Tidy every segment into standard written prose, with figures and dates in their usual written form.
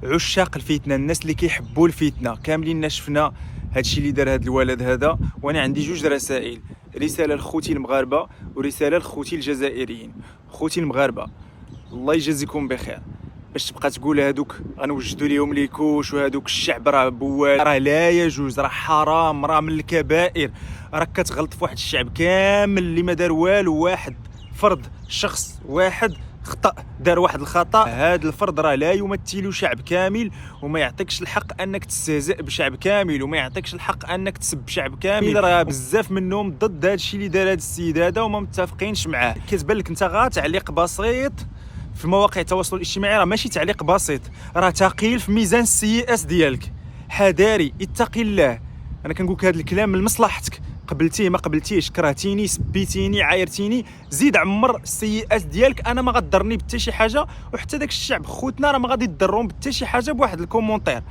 عشاق الفتنه، الناس اللي كيحبوا الفتنه كاملين شفنا هادشي اللي دار هاد الولد هذا. وانا عندي جوج رسائل، رساله لخوتي المغاربه ورساله لخوتي الجزائريين. خوتي المغاربه، الله يجازيكم بخير. باش تبقى تقول هادوك غنوجدوا ليهم ليكوش وهادوك الشعب راه بوال، راه لا يجوز، راه حرام، راه من الكبائر. راك كتغلط في واحد الشعب كامل اللي ما دار والو. واحد فرد، شخص واحد خطأ، دار واحد الخطأ، هذا الفرد راه لا يمثل شعب كامل، وما يعطيكش الحق انك تستهزئ بشعب كامل، وما يعطيكش الحق انك تسب شعب كامل. راه بزاف منهم ضد هذا الشيء اللي دار هذا السيد هذا وما متفقينش معاه. كتبان لك انت غا تعليق بسيط في مواقع التواصل الاجتماعي، راه ماشي تعليق بسيط، راه ثقيل في ميزان السيئات ديالك. حذاري، اتقي الله. انا كنقول لك هذا الكلام لمصلحتك، قبلتيه ما قبلتيش، كرهتيني، سبيتيني، عايرتيني، زيد عمر السيئات ديالك. انا ما غضرني بحتى شي حاجه، وحتى داك الشعب خوتنا راه ما غادي يضرهم بحتى شي حاجه بواحد الكومونتير.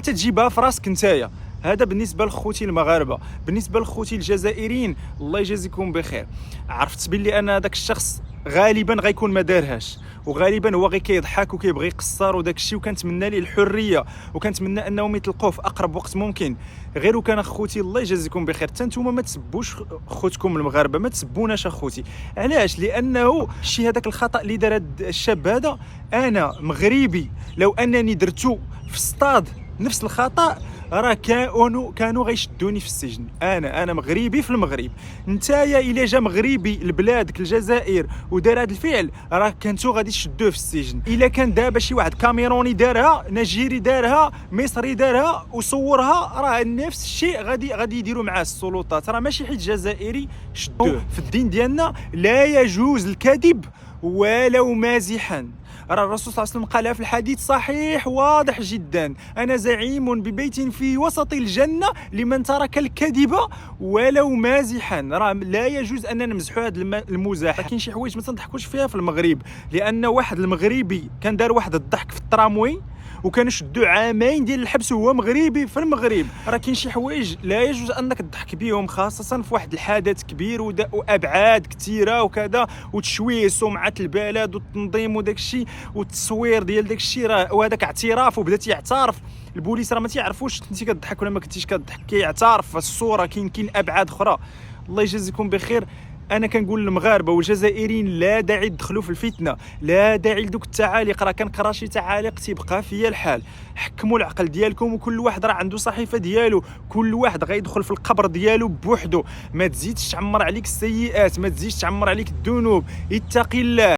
تجيبها في راسك نتايا. هذا بالنسبه لخوتي المغاربه. بالنسبه لخوتي الجزائريين، الله يجازيكم بخير. عرفت باللي انا داك الشخص غالبا غيكون ما دارهاش، وغالبا هو غير كيضحك وكيبغي يقصر وداك الشيء، وكنتمنى ليه الحريه، وكنتمنى انهم يتلقوه في اقرب وقت ممكن. غير وكان اخوتي الله يجازيكم بخير، حتى نتوما ما تسبوش خوتكم المغاربه، ما تسبوناش اخوتي. علاش؟ لانه الشيء هذاك الخطا اللي دار هذا الشاب هذا، انا مغربي، لو انني درتو في الصطاد نفس الخطا راه كانوا غيشدوني في السجن. انا مغربي في المغرب، نتايا الا جا مغربي لبلادك الجزائر ودار هذا الفعل راه كنتو غادي تشدوه في السجن. الا كان دابا شي واحد كاميروني دارها، نيجيري دارها، مصري دارها وصورها، راه نفس الشيء غادي يديروا معاه السلطات. راه ماشي حيت جزائري شدوه. في الدين ديالنا لا يجوز الكذب ولو مازحا. راه الرسول صلى الله عليه وسلم قالها في الحديث صحيح واضح جدا: انا زعيم ببيت في وسط الجنه لمن ترك الكذب ولو مازحا. راه لا يجوز ان نمزحوا هذا المزاح. كاين شي حوايج ما تنضحكوش فيها في المغرب، لان واحد المغربي كان دار واحد الضحك في التراموي وكانوا شدوا عامين ديال الحبس وهو مغربي في المغرب. راه كاين شي حوايج لا يجوز انك تضحك بهم، خاصه في واحد الحدث كبير وابعاد كثيره وكذا، وتشويه سمعه البلد والتنظيم وداك الشيء والتصوير ديال داك الشيء. راه وهذاك اعتراف، وبدا تيعترف. البوليس راه ما تيعرفوش انت كتضحك ولا ما كنتيش كتضحك، كيعترف في الصوره. كاين ابعاد اخرى. الله يجازيكم بخير. انا كنقول للمغاربه والجزائريين لا داعي تدخلوا في الفتنه، لا داعي لدوك التعاليق. راه كنقرا شي تعاليق تيبقى فيا الحال. حكموا العقل ديالكم، وكل واحد راه عنده صحيفه ديالو، كل واحد غيدخل في القبر ديالو بوحدو. ما تزيدش تعمر عليك السيئات، ما تزيدش تعمر عليك الذنوب. اتقي الله.